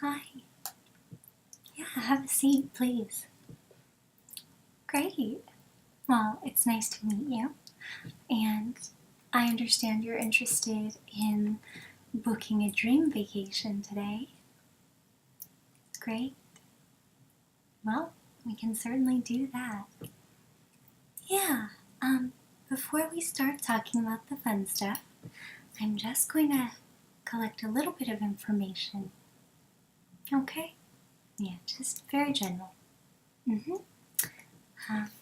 Hi. Yeah, have a seat, please. Great. Well, it's nice to meet you. And I understand you're interested in booking a dream vacation today. Great. Well, we can certainly do that. Yeah, before we start talking about the fun stuff, I'm just going to collect a little bit of information. Okay? Yeah, just very general.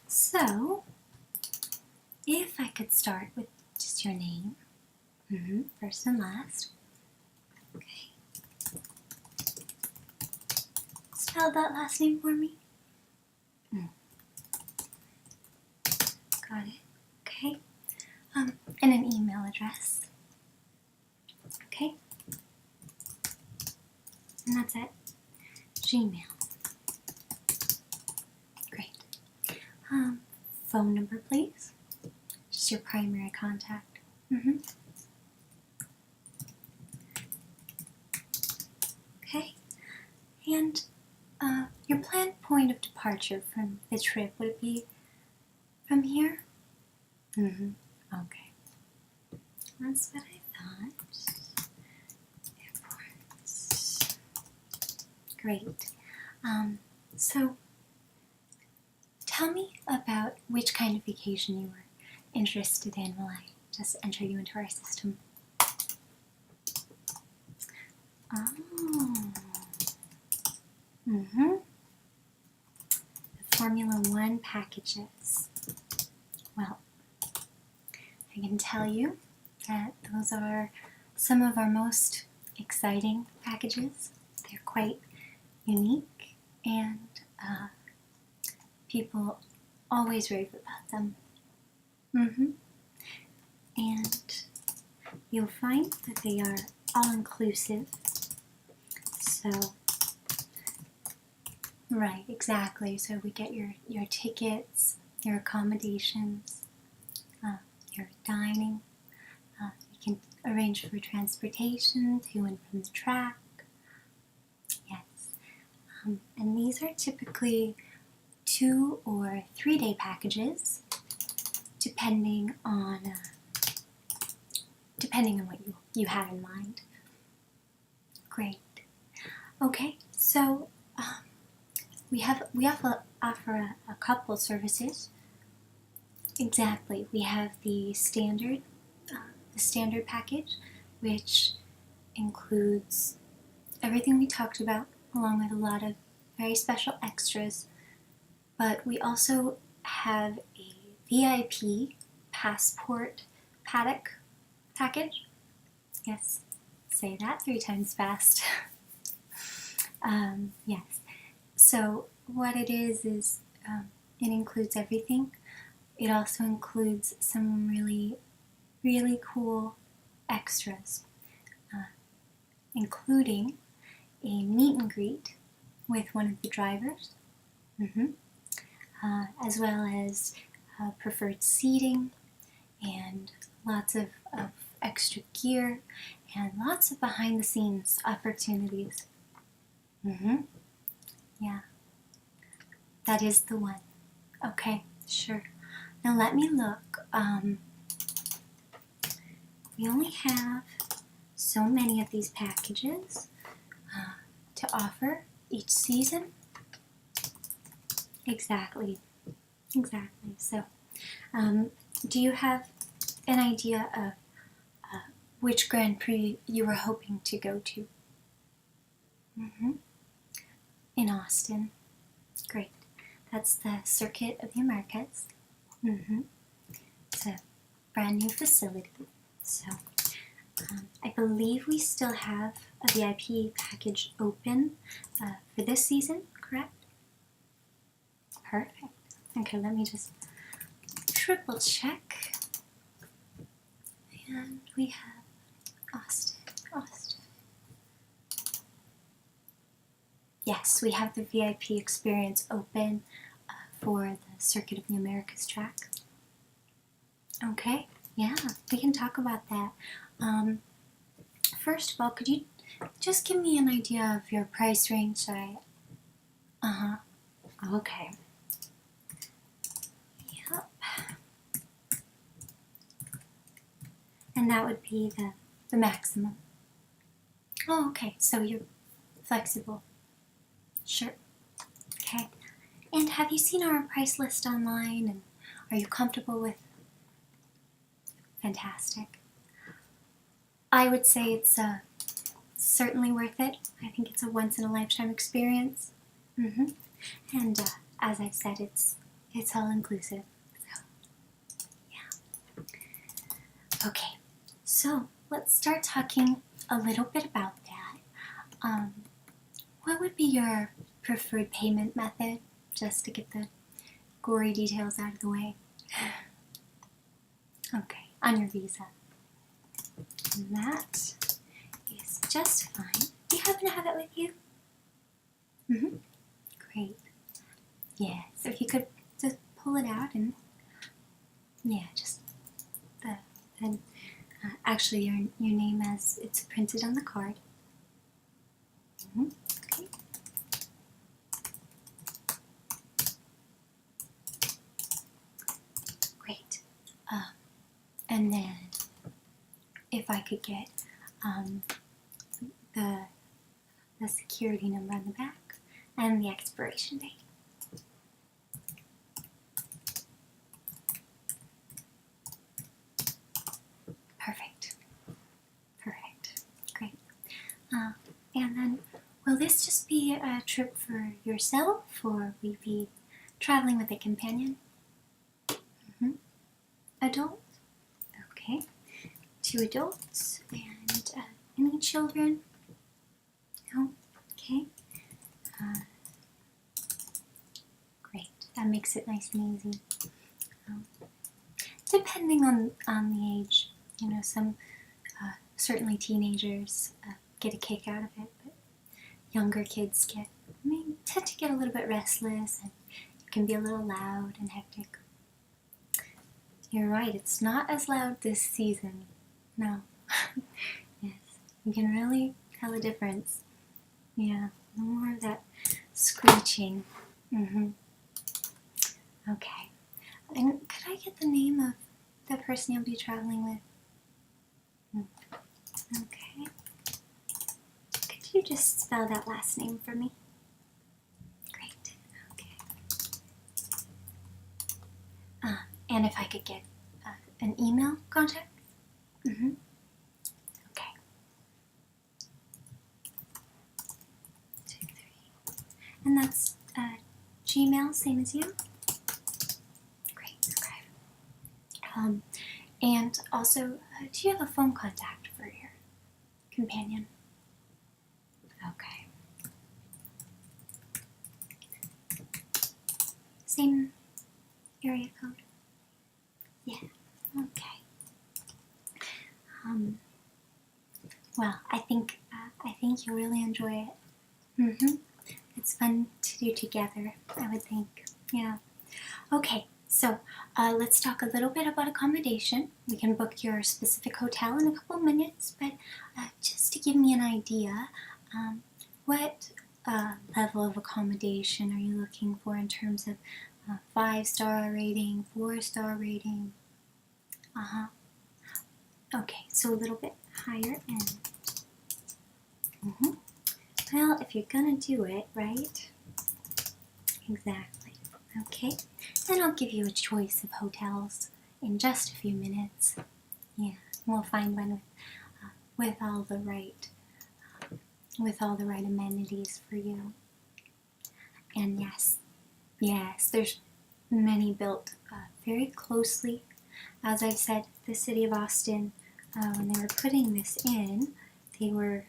So, if I could start with just your name, first and last. Okay. Spell that last name for me. Got it. Okay. And an email address. Okay. And that's it. Gmail. Great. Phone number, please. Just your primary contact. Okay. And your planned point of departure from the trip, would it be from here? Okay. That's what I thought. Airports. Great. So tell me about which kind of vacation you were interested in while I just enter you into our system. Oh. The Formula One packages. Well, I can tell you that those are some of our most exciting packages. They're quite unique, and people always rave about them. And you'll find that they are all-inclusive. So, right, exactly. So we get your tickets, your accommodations, your dining. You can arrange for transportation to and from the track. Yes. And these are typically 2 or 3 day packages, depending on what you have in mind. Great. Okay, so we offer a couple services. Exactly. We have the standard package, which includes everything we talked about, along with a lot of very special extras. But we also have a VIP passport paddock package. Yes, say that 3 times fast. Yes. So what it is it includes everything. It also includes some really, really cool extras, including a meet and greet with one of the drivers, as well as preferred seating and lots of extra gear and lots of behind-the-scenes opportunities. Yeah, that is the one. Okay, sure. Now let me look. We only have so many of these packages to offer each season. Exactly. So, do you have an idea of which Grand Prix you were hoping to go to? In Austin. Great. That's the Circuit of the Americas. It's a brand new facility. So, I believe we still have a VIP package open for this season, correct? Perfect. Okay, let me just triple check. And we have Austin. Yes, we have the VIP experience open for the Circuit of the Americas track. Okay, yeah, we can talk about that. First of all, could you just give me an idea of your price range. Uh-huh. Okay. Yep. And that would be the maximum. Oh, okay. So you're flexible. Sure. Okay. And have you seen our price list online, and are you comfortable with? Fantastic. I would say it's certainly worth it. I think it's a once-in-a-lifetime experience. And as I've said, it's all inclusive. So, yeah. Okay, so let's start talking a little bit about that. What would be your preferred payment method, just to get the gory details out of the way? Okay, on your visa. And that is just fine. Do you happen to have it with you? Great. Yeah, so if you could just pull it out and, yeah, just actually your name as it's printed on the card. Okay. Great. And then if I could get the security number on the back and the expiration date. Perfect. Great. And then, will this just be a trip for yourself, or will you be traveling with a companion? Adult? Okay. 2 adults. And any children? No? Okay. Great. That makes it nice and easy. Depending on the age, some certainly teenagers get a kick out of it, but younger kids tend to get a little bit restless, and it can be a little loud and hectic. You're right, it's not as loud this season. No. Yes, you can really tell a difference. Yeah, no more of that screeching. Okay. And could I get the name of the person you'll be traveling with? Okay. Could you just spell that last name for me? Great. Okay. And if I could get an email contact? Okay. 2, 3. And that's Gmail, same as you? Great. Okay. And also, do you have a phone contact for your companion? Okay. Same area code? Yeah. Okay. Well, I think you'll really enjoy it. It's fun to do together, I would think. Yeah. Okay, so let's talk a little bit about accommodation. We can book your specific hotel in a couple minutes, but just to give me an idea, what level of accommodation are you looking for in terms of 5-star rating, 4-star rating? Okay, so a little bit higher end. Well, if you're gonna do it, right? Exactly. Okay, then I'll give you a choice of hotels in just a few minutes. Yeah, we'll find one with all the right amenities for you. And yes, there's many built very closely. As I've said, the city of Austin, when they were putting this in, they were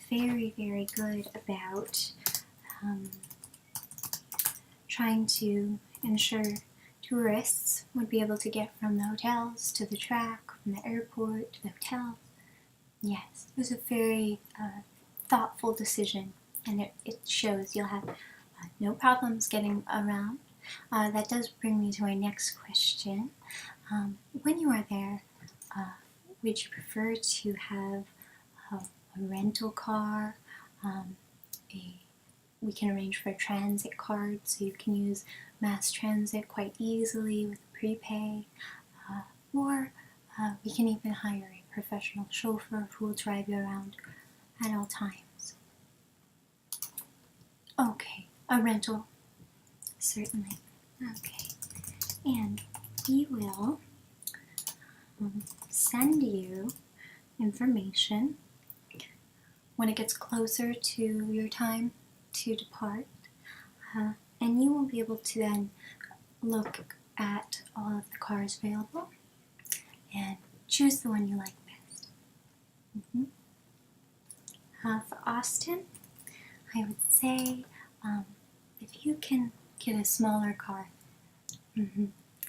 very, very good about trying to ensure tourists would be able to get from the hotels to the track, from the airport to the hotel. Yes, it was a very thoughtful decision, and it shows you'll have no problems getting around. That does bring me to my next question. When you are there, would you prefer to have a rental car, we can arrange for a transit card so you can use mass transit quite easily with prepay, or we can even hire a professional chauffeur who will drive you around at all times. Okay, a rental, certainly. Okay, and we will send you information when it gets closer to your time to depart, and you will be able to then look at all of the cars available and choose the one you like best. For Austin, I would say if you can get a smaller car,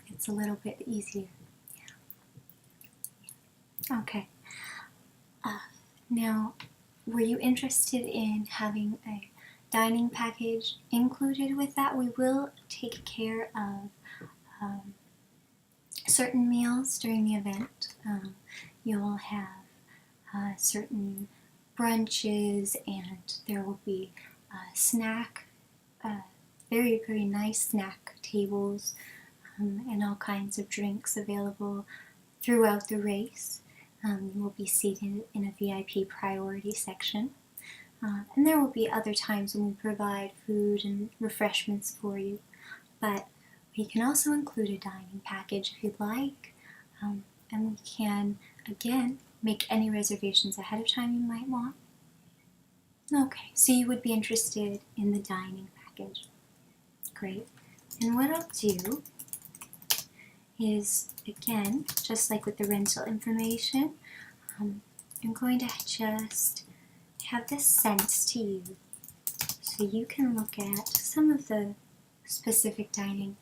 it's a little bit easier. Yeah. Okay. Now, were you interested in having a dining package included with that? We will take care of certain meals during the event. You'll have certain brunches, and there will be snack, very, very nice snack tables, and all kinds of drinks available throughout the race. You will be seated in a VIP priority section. And there will be other times when we provide food and refreshments for you, but we can also include a dining package if you'd like, and we can, again, make any reservations ahead of time you might want. Okay, so you would be interested in the dining package. Great. And what I'll do is, again, just like with the rental information, I'm going to just have this sent to you so you can look at some of the specific dining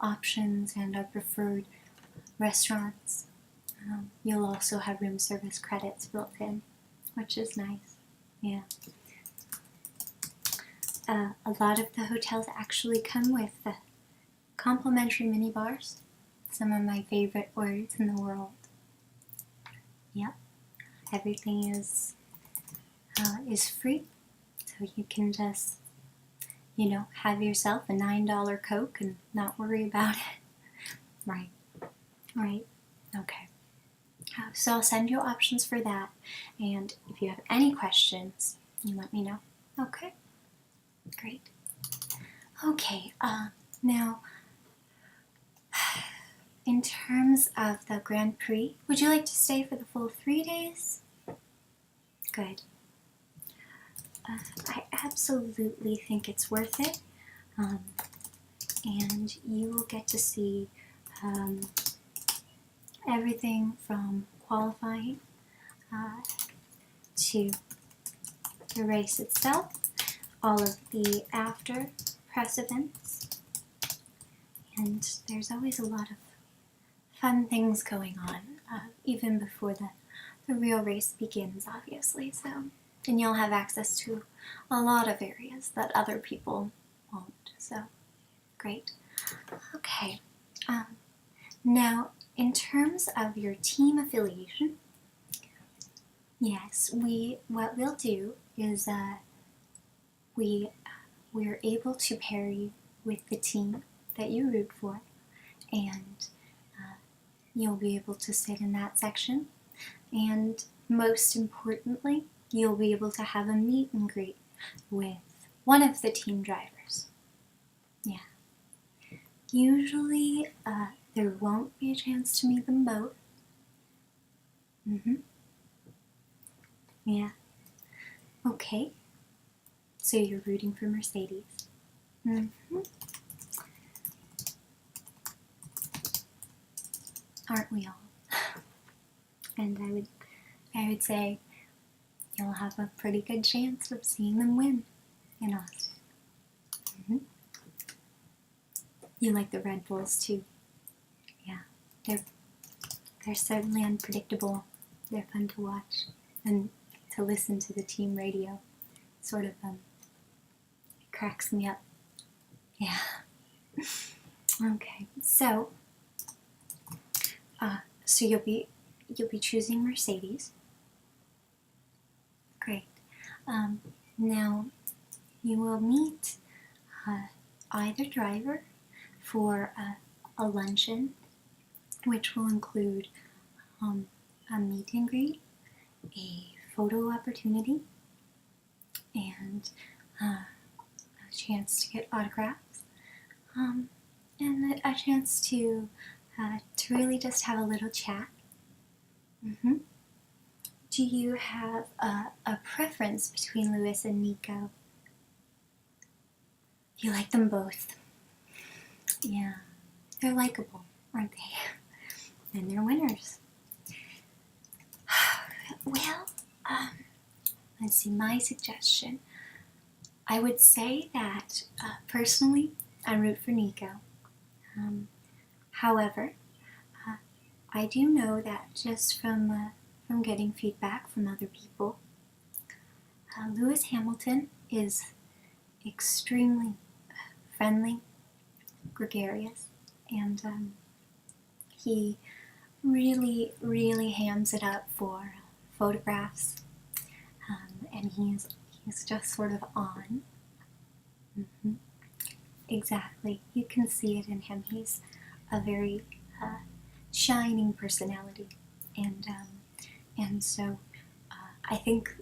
options and our preferred restaurants. You'll also have room service credits built in, which is nice. Yeah. A lot of the hotels actually come with complimentary mini bars. Some of my favorite words in the world. Yep. Everything is free, so you can just, have yourself a $9 Coke and not worry about it. Right. Okay. So I'll send you options for that, and if you have any questions, you let me know. Okay? Great. Okay, now, in terms of the Grand Prix, would you like to stay for the full 3 days? Good. I absolutely think it's worth it, and you will get to see everything from qualifying to the race itself, all of the after press events, and there's always a lot of fun things going on, even before the real race begins, obviously. So, and you'll have access to a lot of areas that other people won't. So, great. Okay. Now, in terms of your team affiliation, yes, what we'll do is we're able to pair you with the team that you root for, and you'll be able to sit in that section, and most importantly, you'll be able to have a meet and greet with one of the team drivers. Yeah. Usually, there won't be a chance to meet them both. Yeah. Okay. So you're rooting for Mercedes. Aren't we all? And I would say you'll have a pretty good chance of seeing them win in Austin. You like the Red Bulls too. Yeah, they're certainly unpredictable. They're fun to watch and to listen to the team radio. Sort of it cracks me up. Yeah. Okay, so you'll be choosing Mercedes. Now, you will meet either driver for a luncheon, which will include a meet and greet, a photo opportunity, and a chance to get autographs, and a chance to really just have a little chat. Do you have a preference between Lewis and Nico? You like them both. Yeah, they're likable, aren't they? And they're winners. Well, let's see, my suggestion. I would say that, personally, I root for Nico. However, I do know that just from getting feedback from other people, Lewis Hamilton is extremely friendly, gregarious, and he really, really hams it up for photographs, and he's just sort of on. Exactly, you can see it in him. He's a very shining personality, and so I think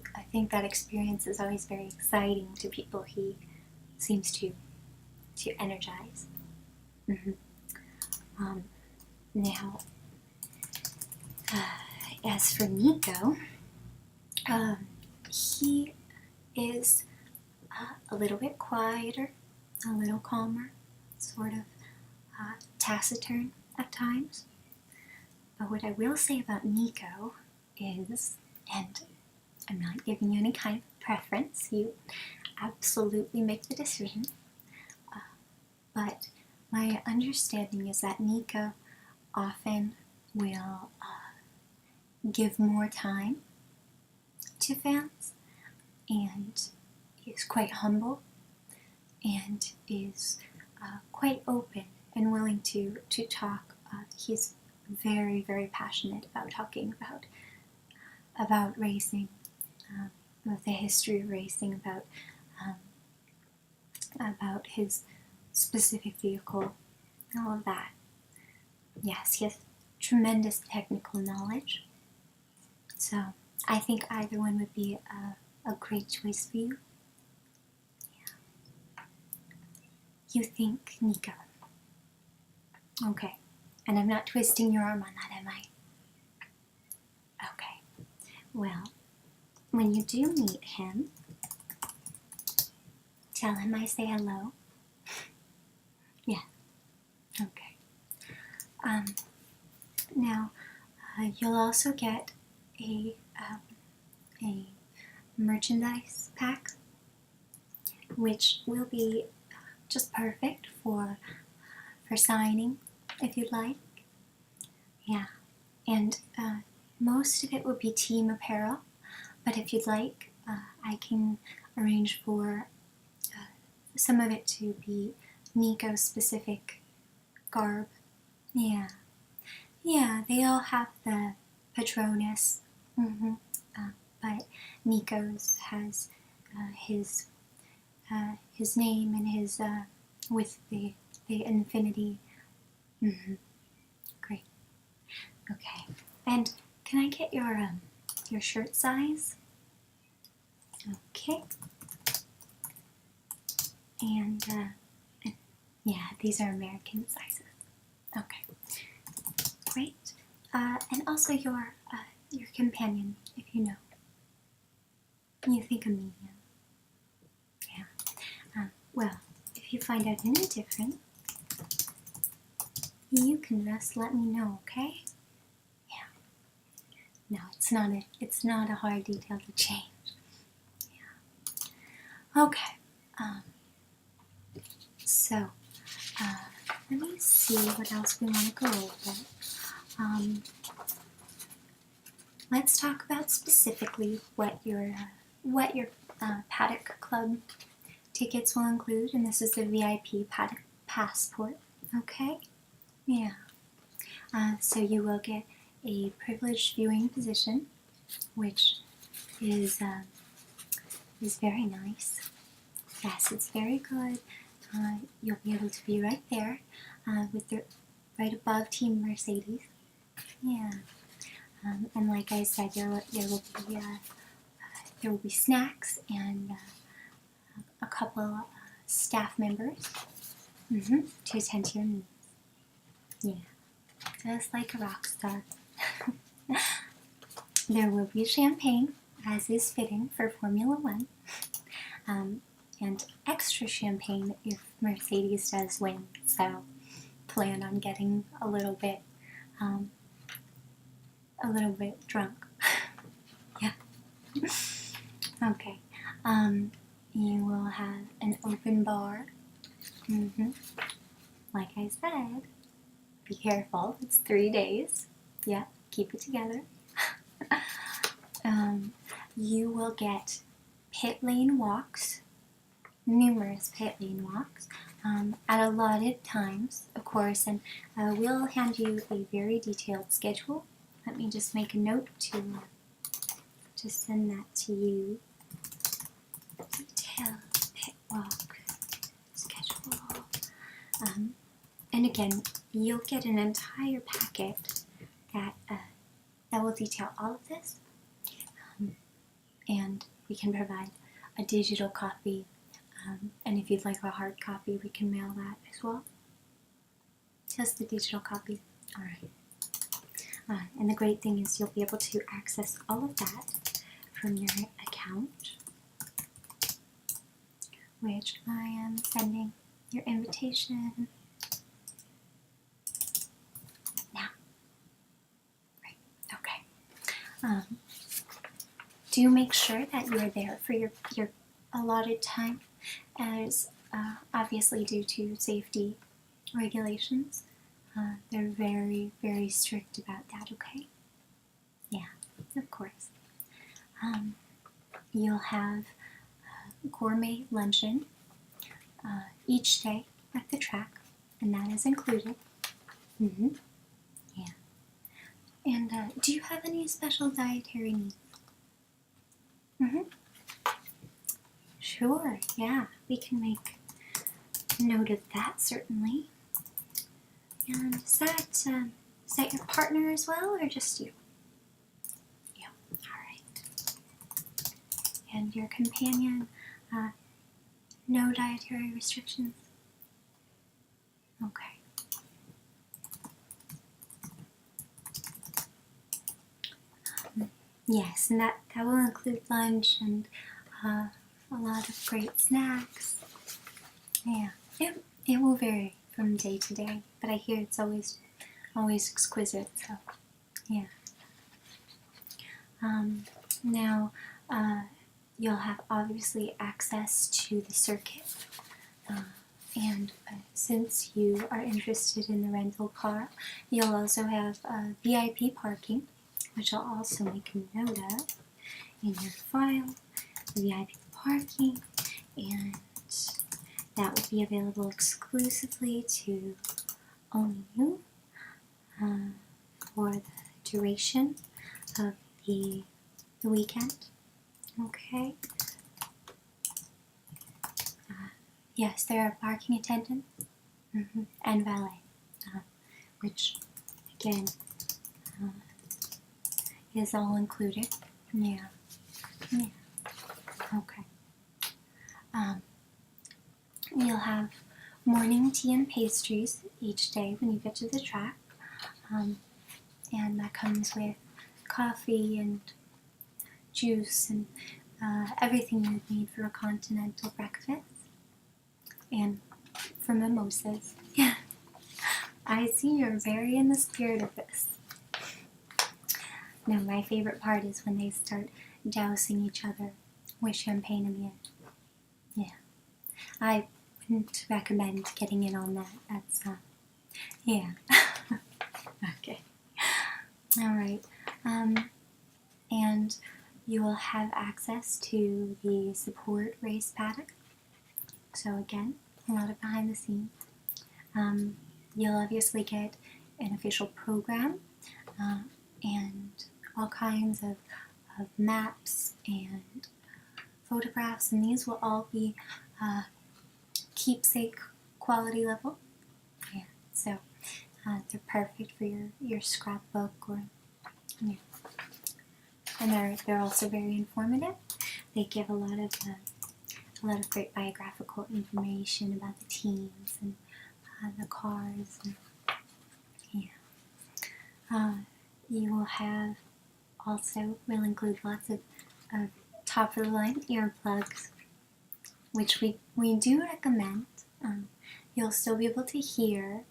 that experience is always very exciting to people he seems to energize. Now, as for Nico, he is a little bit quieter, a little calmer, sort of taciturn at times. But what I will say about Nico is, and I'm not giving you any kind of preference, you absolutely make the decision, but my understanding is that Nico often will give more time to fans, and is quite humble, and is quite open and willing to talk. He's very, very passionate about talking about racing, about the history of racing, about his specific vehicle, all of that. Yes, he has tremendous technical knowledge. So I think either one would be a great choice for you. Yeah. You think Nico. Okay. And I'm not twisting your arm on that, am I? Okay. Well, when you do meet him, tell him I say hello. Yeah. Okay. Now, you'll also get a merchandise pack, which will be just perfect for signing, if you'd like. Yeah, and most of it would be team apparel, but if you'd like, I can arrange for some of it to be Nico-specific garb. Yeah. Yeah, they all have the Patronus, but Nico's has his name and his with the infinity. Great. Okay. And can I get your shirt size? Okay. And yeah, these are American sizes. Okay. Great. And also your companion, if you know. You think a medium. Yeah. Well, if you find out any different, you can just let me know, okay? Yeah. No, it's not a hard detail to change. Yeah. Okay. So, let me see what else we want to go over. Let's talk about specifically what your paddock club tickets will include, and this is the VIP paddock passport. Okay? Yeah. So you will get a privileged viewing position, which is is very nice. Yes, it's very good. You'll be able to be right there right above Team Mercedes. Yeah. And like I said, there will be snacks and a couple staff members to attend to your needs. Yeah, just like a rock star. There will be champagne, as is fitting for Formula One, and extra champagne if Mercedes does win. So plan on getting a little bit drunk. Yeah. Okay. You will have an open bar. Like I said, be careful. It's 3 days. Yeah, keep it together. You will get pit lane walks, numerous pit lane walks, at allotted times, of course, and we'll hand you a very detailed schedule. Let me just make a note to send that to you. Detailed pit walk schedule. And again, you'll get an entire packet that will detail all of this. And we can provide a digital copy. And if you'd like a hard copy, we can mail that as well. Just the digital copy. All right. And the great thing is you'll be able to access all of that from your account, which I am sending your invitation now. Right. Okay. Do make sure that you are there for your allotted time, as obviously due to safety regulations. They're very, very strict about that, okay? Yeah, of course. You'll have gourmet luncheon each day at the track, and that is included. Yeah. And do you have any special dietary needs? Sure, yeah, we can make note of that, certainly. And is that your partner as well, or just you? Yeah, alright. And your companion, no dietary restrictions? Okay. Yes, and that will include lunch and a lot of great snacks. Yeah, it will vary from day to day, but I hear it's always exquisite. So, yeah. Now, you'll have obviously access to the circuit, and since you are interested in the rental car, you'll also have VIP parking, which I'll also make a note of in your file. VIP parking, and that will be available exclusively to only you for the duration of the weekend. Okay. Yes, there are parking attendants and valet, which again is all included. Yeah. Okay. You'll have morning tea and pastries each day when you get to the track, and that comes with coffee and juice and everything you would need for a continental breakfast, and for mimosas. Yeah, I see you're very in the spirit of this. Now, my favorite part is when they start dousing each other with champagne in the end. Yeah, I wouldn't recommend getting in on that. That's yeah. Okay. All right. And you will have access to the support race paddock. So again, a lot of behind the scenes. You'll obviously get an official program and all kinds of maps and photographs, and these will all be keepsake quality level. Yeah, so they're perfect for your scrapbook, or yeah. And they're also very informative. They give a lot of great biographical information about the teams and the cars. And, yeah. You will have also, we'll include lots of top of the line earplugs, which we do recommend. You'll still be able to hear,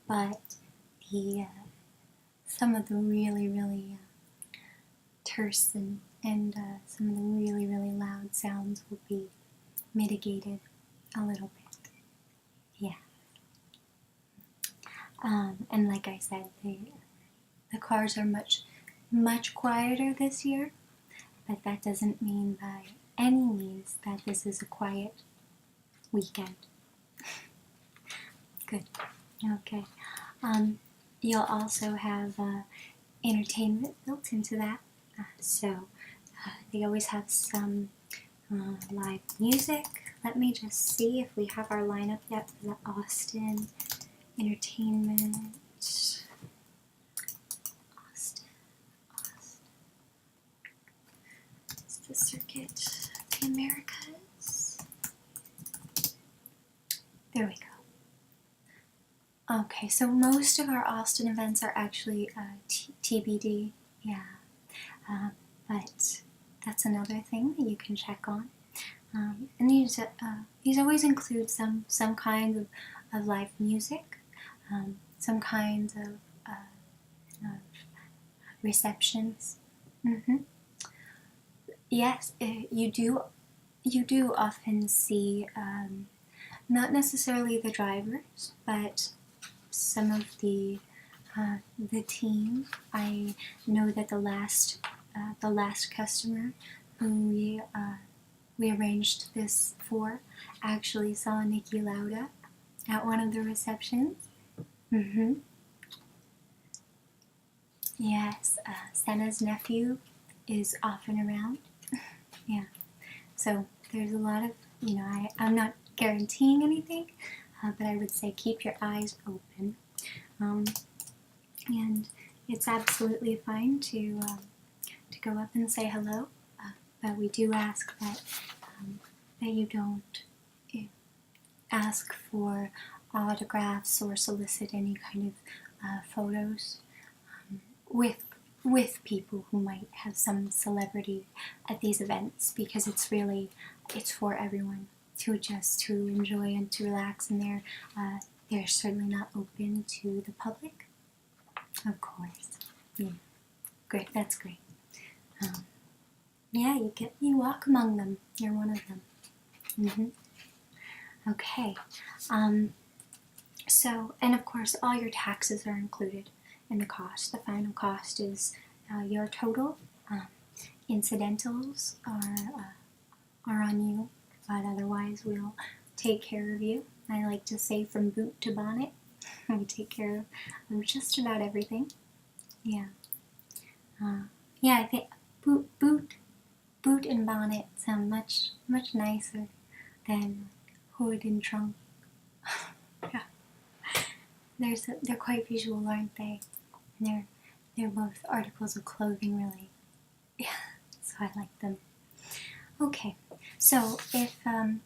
but some of the really terse and some of the really loud sounds will be mitigated a little bit. Yeah. And like I said, the cars are much quieter this year, but that doesn't mean by any means that this is a quiet weekend. Good. Okay. You'll also have entertainment built into that. So they always have some live music. Let me just see if we have our lineup yet for the Austin entertainment. Austin. It's the Circuit of the Americas. There we go. Okay, so most of our Austin events are actually TBD, yeah, but that's another thing that you can check on. And these always include some kinds of live music, some kinds of receptions. Yes, you do often see not necessarily the drivers, but some of the team. I know that the last customer who we arranged this for actually saw Niki Lauda at one of the receptions. Yes, Senna's nephew is often around. Yeah, so there's a lot of, I'm not guaranteeing anything, but I would say keep your eyes open. And it's absolutely fine to go up and say hello, but we do ask that you don't ask for autographs or solicit any kind of photos with people who might have some celebrity at these events, because it's for everyone to enjoy and to relax, and they're certainly not open to the public, of course. Yeah, great. That's great. Yeah, you walk among them. You're one of them. Okay. So, and of course, all your taxes are included in the cost. The final cost is your total. Incidentals are on you, but otherwise we'll take care of you. I like to say from boot to bonnet, we take care of just about everything. Yeah. Yeah, I think boot and bonnet sound much nicer than hood and trunk. Yeah. They're quite visual, aren't they? And they're both articles of clothing, really. Yeah, so I like them. Okay, so if I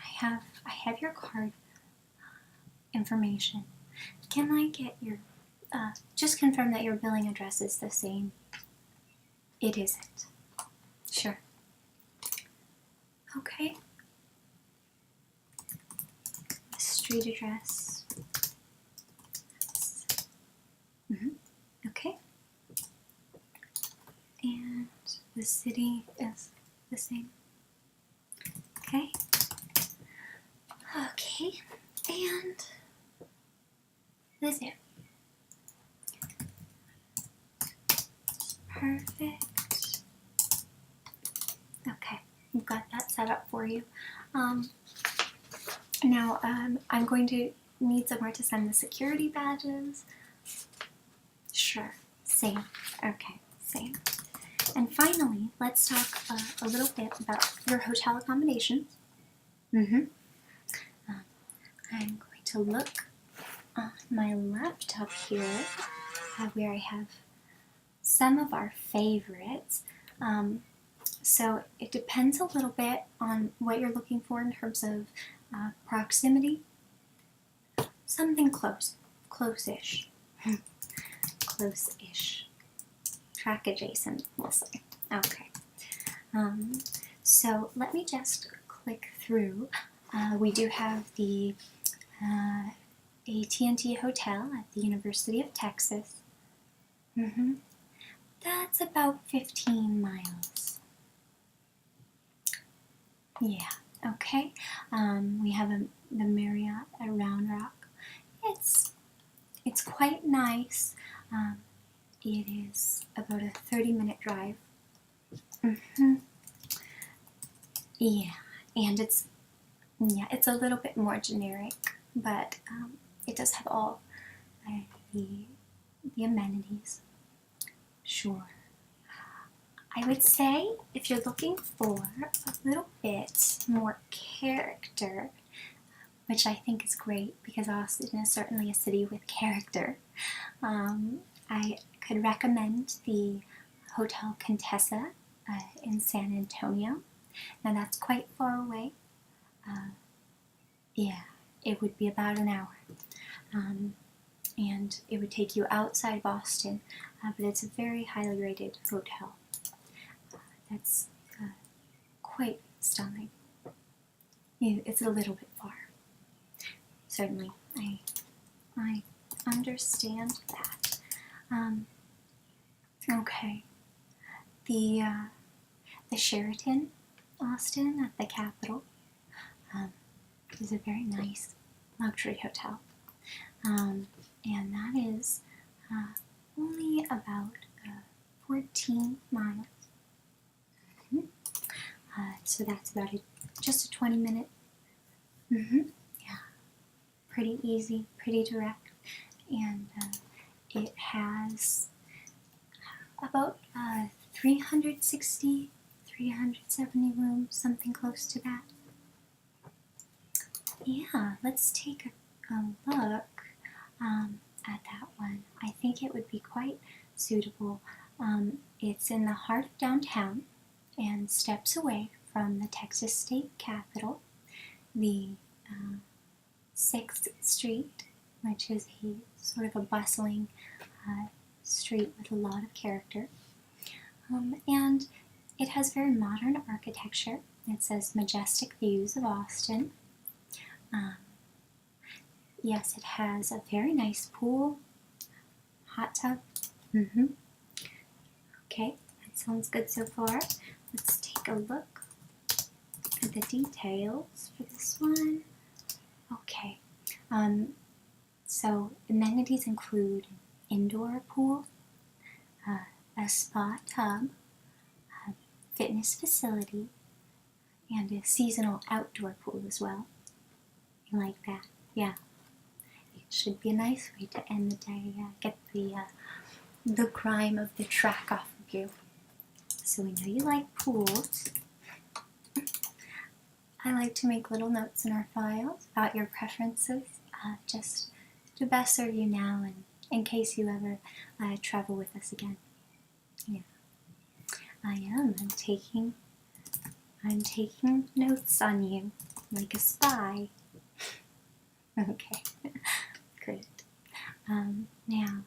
have your card information, can I get your just confirm that your billing address is the same? It isn't. Sure. Okay. The street address. Okay. And the city is the same. Okay. Okay. And the zip. Perfect. Okay, we've got that set up for you. Now, I'm going to need somewhere to send the security badges. Sure, same. Okay, same. And finally, let's talk a little bit about your hotel accommodations. I'm going to look on my laptop here where I have some of our favorites. So it depends a little bit on what you're looking for in terms of proximity. Something close-ish. Close-ish. Track adjacent, we'll say. Okay. So let me just click through. We do have the AT&T Hotel at the University of Texas. That's about 15 miles. Yeah, okay. We have the Marriott at Round Rock. It's quite nice. It is about a 30-minute drive. Yeah, and it's a little bit more generic, but it does have all the amenities. Sure. I would say if you're looking for a little bit more character, which I think is great because Austin is certainly a city with character, I could recommend the Hotel Contessa in San Antonio. Now that's quite far away. Yeah, it would be about an hour. And it would take you outside Boston, but it's a very highly rated hotel. That's quite stunning. It's a little bit far. Certainly, I understand that. Okay, the Sheraton Austin at the Capitol is a very nice luxury hotel. And that is only about 14 miles. So that's about just a 20-minute. Yeah, pretty easy, pretty direct, and it has about 360, 370 rooms, something close to that. Yeah, let's take a look at that one. I think it would be quite suitable. It's in the heart of downtown and steps away from the Texas State Capitol, the 6th Street, which is a sort of a bustling street with a lot of character. And it has very modern architecture. It says majestic views of Austin. Yes, it has a very nice pool, hot tub. Okay, that sounds good so far. Let's take a look at the details for this one. Okay, so amenities include an indoor pool, a spa tub, a fitness facility, and a seasonal outdoor pool as well. You like that? Yeah. It should be a nice way to end the day. Get the grime of the track off of you. So we know you like pools. I like to make little notes in our files about your preferences, just to best serve you now and in case you ever travel with us again. Yeah, I am. I'm taking notes on you like a spy. Okay, great. Now,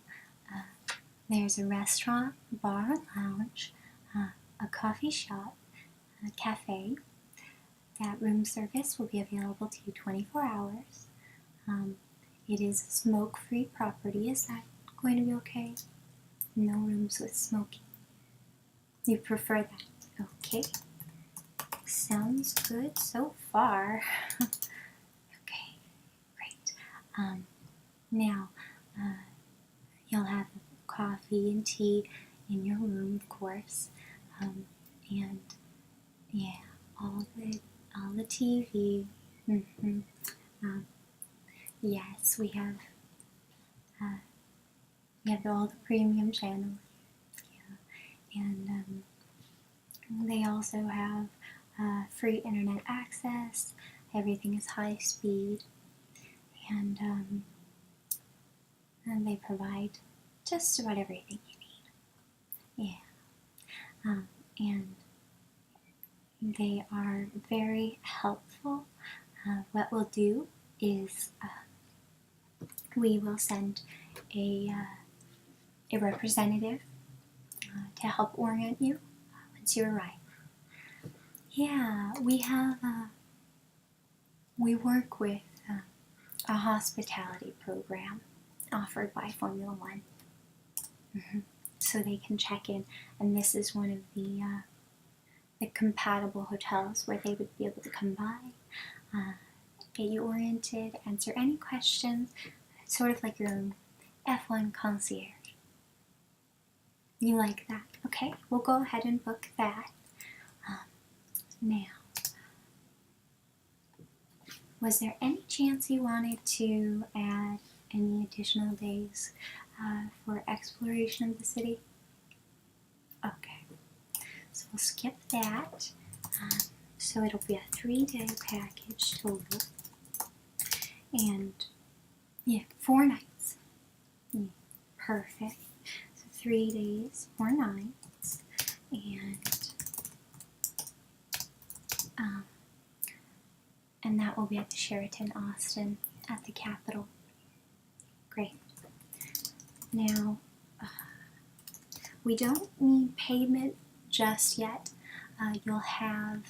there's a restaurant, bar, lounge, a coffee shop, a cafe. That room service will be available to you 24 hours. It is a smoke-free property. Is that going to be okay? No rooms with smoking. You prefer that? Okay. Sounds good so far. Okay, great. Now, you'll have coffee and tea in your room, of course. And yeah, all the TV. Yes, we have all the premium channels. Yeah, and They also have free internet access. Everything is high speed, and they provide just about everything you need. Yeah, and they are very helpful. What we'll do is we will send a representative to help orient you once you arrive. Yeah, we work with a hospitality program offered by Formula One. So they can check in, and this is one of the compatible hotels where they would be able to come by, get you oriented, answer any questions, sort of like your own F1 concierge. You like that? Okay, we'll go ahead and book that. Now, was there any chance you wanted to add any additional days for exploration of the city? Okay, so we'll skip that. So it'll be a 3-day package total. And yeah, 4 nights. Yeah, perfect. So 3 days, 4 nights. And that will be at the Sheraton Austin at the Capitol. Great. Now, we don't need payment just yet. You'll have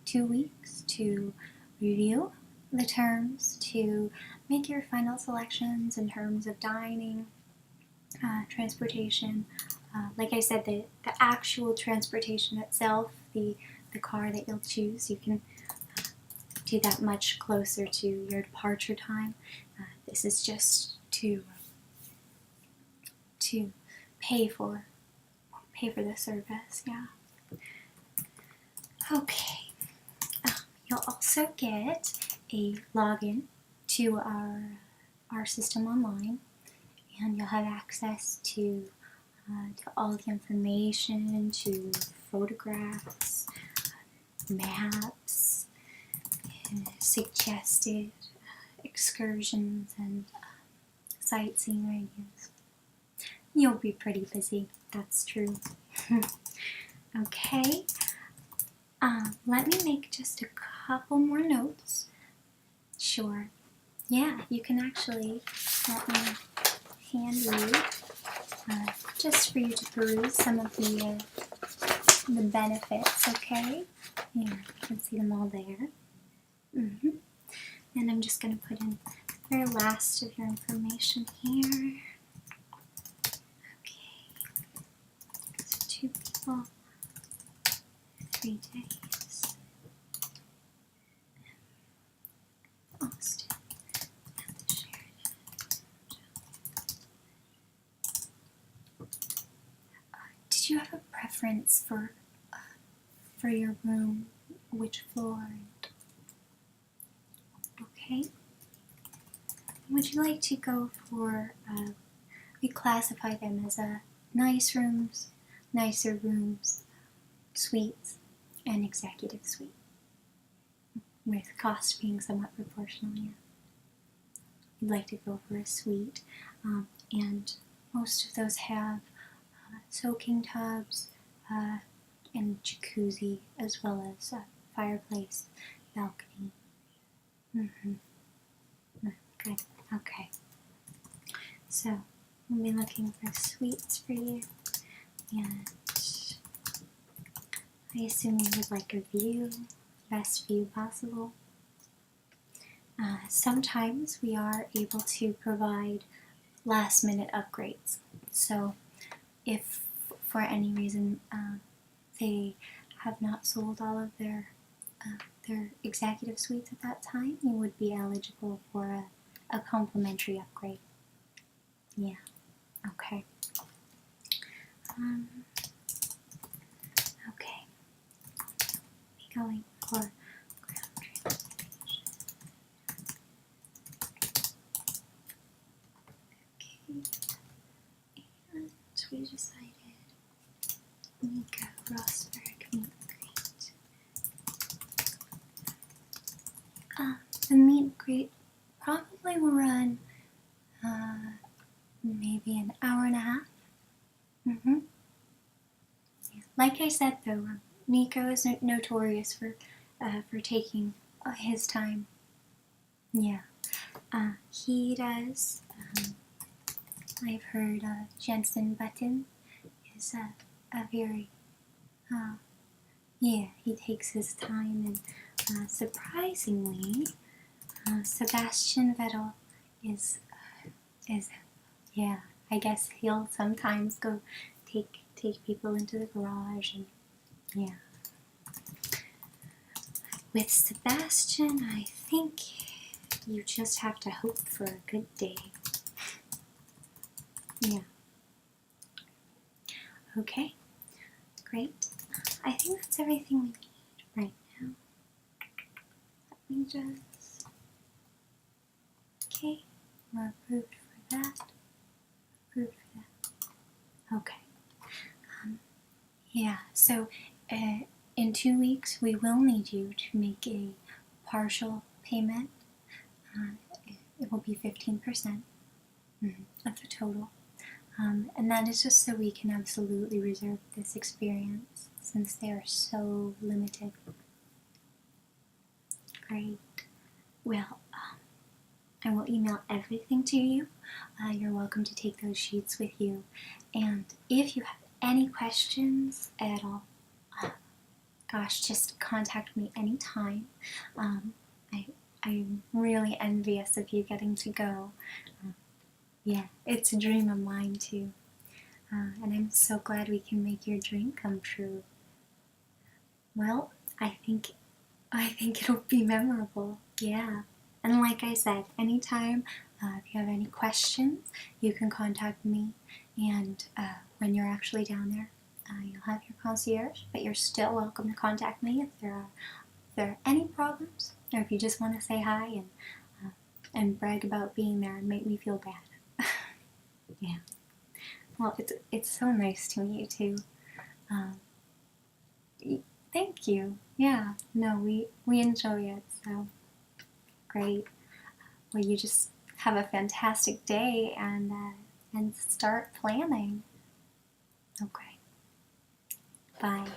2 weeks to review the terms, to make your final selections in terms of dining, transportation. Like I said, the actual transportation itself, the car that you'll choose, you can do that much closer to your departure time. This is just to pay for the service. Yeah. Okay. You'll also get a login to our system online, and you'll have access to all the information, to photographs, maps, suggested excursions, and sightseeing radios. You'll be pretty busy, that's true. Okay, let me make just a couple more notes. Sure. Yeah, you can actually let me hand you, just for you to peruse some of the benefits, okay? Yeah, you can see them all there. And I'm just going to put in the very last of your information here. Okay, so 2 people, 3 days. Austin at the Sheraton. Did you have a preference for your room, which floor? Okay. Would you like to go for, we classify them as nicer rooms, suites, and executive suite, with cost being somewhat proportional, yeah. You'd like to go for a suite, and most of those have soaking tubs and jacuzzi, as well as a fireplace, balcony. Good. Okay. So we'll be looking for suites for you, and I assume you would like a view, best view possible. Sometimes we are able to provide last-minute upgrades. So if for any reason they have not sold all of their executive suites at that time, you would be eligible for a complimentary upgrade. Yeah. Okay. Okay. Be going for ground transportation. Okay. And we decided Mika Rosberg meets The meet and greet probably will run maybe an hour and a half. Mm-hmm. Yeah. Like I said, though, Nico is notorious for taking his time. Yeah, he does. I've heard Jensen Button is a very yeah, he takes his time, and surprisingly, Sebastian Vettel is yeah. I guess he'll sometimes go take people into the garage, and yeah. With Sebastian, I think you just have to hope for a good day. Yeah. Okay. Great. I think that's everything we need right now. Let me just... Okay. We're approved for that. Approved for that. Okay. Yeah, so in 2 weeks we will need you to make a partial payment. It will be 15% of the total. And that is just so we can absolutely reserve this experience, since they are so limited. Great. Well, I will email everything to you. You're welcome to take those sheets with you. And if you have any questions at all, gosh, just contact me anytime. I'm really envious of you getting to go. Yeah, it's a dream of mine too. And I'm so glad we can make your dream come true. Well, I think it'll be memorable. Yeah. And like I said, anytime, if you have any questions, you can contact me. And when you're actually down there, you'll have your concierge, but you're still welcome to contact me if there are any problems, or if you just want to say hi and brag about being there and make me feel bad. Yeah. Well, it's so nice to meet you too. Thank you. Yeah. No, we enjoy it. So great. Well, you just have a fantastic day and start planning. Okay. Bye.